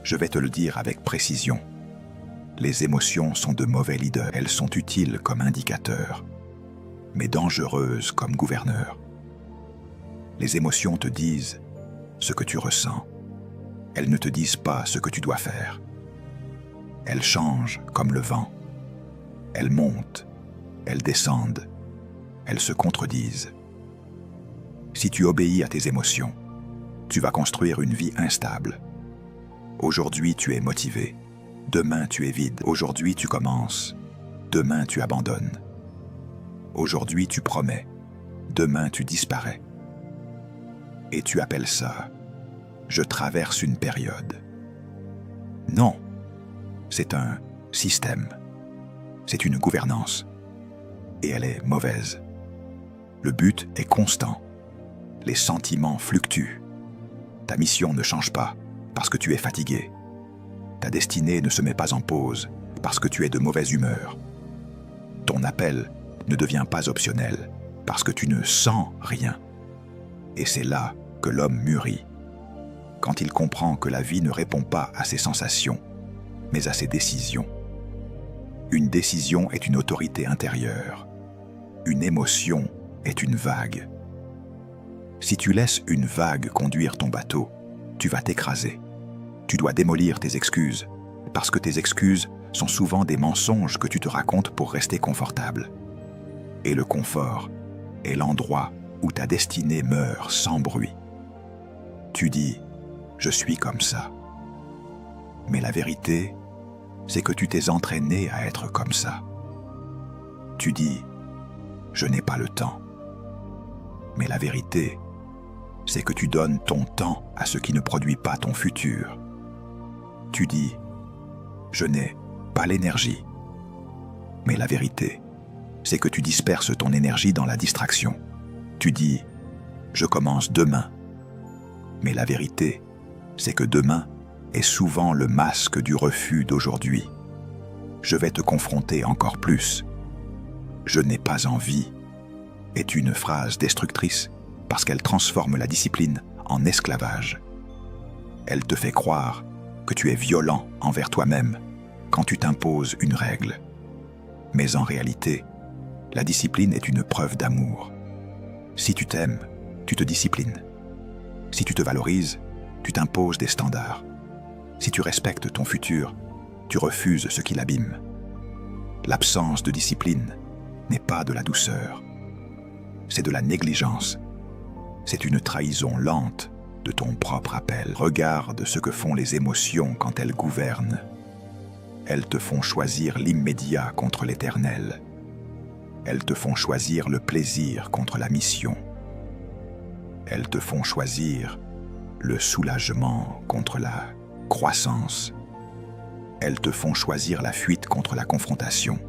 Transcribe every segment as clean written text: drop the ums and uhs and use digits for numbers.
Je vais te le dire avec précision. Les émotions sont de mauvais leaders. Elles sont utiles comme indicateurs, mais dangereuses comme gouverneurs. Les émotions te disent ce que tu ressens. Elles ne te disent pas ce que tu dois faire. Elles changent comme le vent. Elles montent, elles descendent, elles se contredisent. Si tu obéis à tes émotions, tu vas construire une vie instable. Aujourd'hui, tu es motivé. Demain, tu es vide. Aujourd'hui, tu commences. Demain, tu abandonnes. Aujourd'hui, tu promets. Demain, tu disparais. Et tu appelles ça « je traverse une période ». Non, c'est un système. C'est une gouvernance. Et elle est mauvaise. Le but est constant. Les sentiments fluctuent. Ta mission ne change pas parce que tu es fatigué. Ta destinée ne se met pas en pause parce que tu es de mauvaise humeur. Ton appel ne devient pas optionnel parce que tu ne sens rien. Et c'est là que l'homme mûrit. Quand il comprend que la vie ne répond pas à ses sensations, mais à ses décisions. Une décision est une autorité intérieure. Une émotion est une vague. Si tu laisses une vague conduire ton bateau, tu vas t'écraser. Tu dois démolir tes excuses, parce que tes excuses sont souvent des mensonges que tu te racontes pour rester confortable. Et le confort est l'endroit où ta destinée meurt sans bruit. Tu dis « je suis comme ça ». Mais la vérité, c'est que tu t'es entraîné à être comme ça. Tu dis « je n'ai pas le temps ». Mais la vérité, c'est que tu donnes ton temps à ce qui ne produit pas ton futur. Tu dis « je n'ai pas l'énergie ». Mais la vérité, c'est que tu disperses ton énergie dans la distraction. Tu dis « je commence demain ». Mais la vérité, c'est que demain est souvent le masque du refus d'aujourd'hui. Je vais te confronter encore plus. Je n'ai pas envie est une phrase destructrice parce qu'elle transforme la discipline en esclavage. Elle te fait croire que tu es violent envers toi-même quand tu t'imposes une règle. Mais en réalité, la discipline est une preuve d'amour. Si tu t'aimes, tu te disciplines. Si tu te valorises, tu t'imposes des standards. Si tu respectes ton futur, tu refuses ce qui l'abîme. L'absence de discipline n'est pas de la douceur. C'est de la négligence. C'est une trahison lente de ton propre appel. Regarde ce que font les émotions quand elles gouvernent. Elles te font choisir l'immédiat contre l'éternel. Elles te font choisir le plaisir contre la mission. Elles te font choisir le soulagement contre la croissance. Elles te font choisir la fuite contre la confrontation.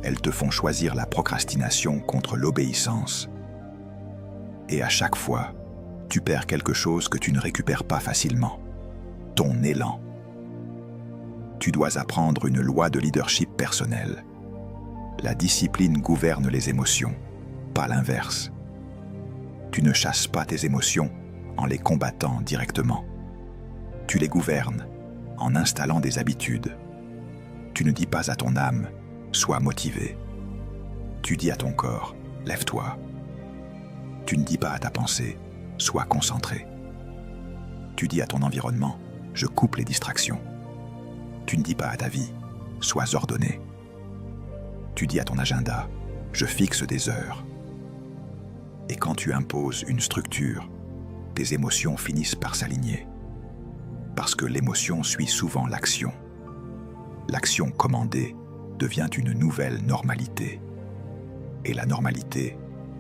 Elles te font choisir la procrastination contre l'obéissance. Et à chaque fois, tu perds quelque chose que tu ne récupères pas facilement. Ton élan. Tu dois apprendre une loi de leadership personnel. La discipline gouverne les émotions, pas l'inverse. Tu ne chasses pas tes émotions en les combattant directement. Tu les gouvernes en installant des habitudes. Tu ne dis pas à ton âme « sois motivé ». Tu dis à ton corps « lève-toi ». Tu ne dis pas à ta pensée « sois concentré ». Tu dis à ton environnement « je coupe les distractions ». Tu ne dis pas à ta vie « sois ordonné ». Tu dis à ton agenda « je fixe des heures ». Et quand tu imposes une structure, tes émotions finissent par s'aligner. Parce que l'émotion suit souvent l'action. L'action commandée devient une nouvelle normalité. Et la normalité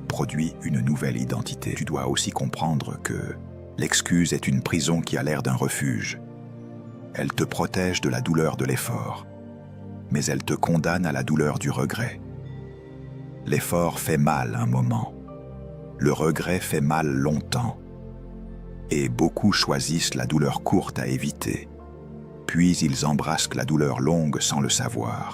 produit une nouvelle identité. Tu dois aussi comprendre que l'excuse est une prison qui a l'air d'un refuge. Elle te protège de la douleur de l'effort, mais elle te condamne à la douleur du regret. L'effort fait mal un moment. Le regret fait mal longtemps. Et beaucoup choisissent la douleur courte à éviter. Puis ils embrassent la douleur longue sans le savoir.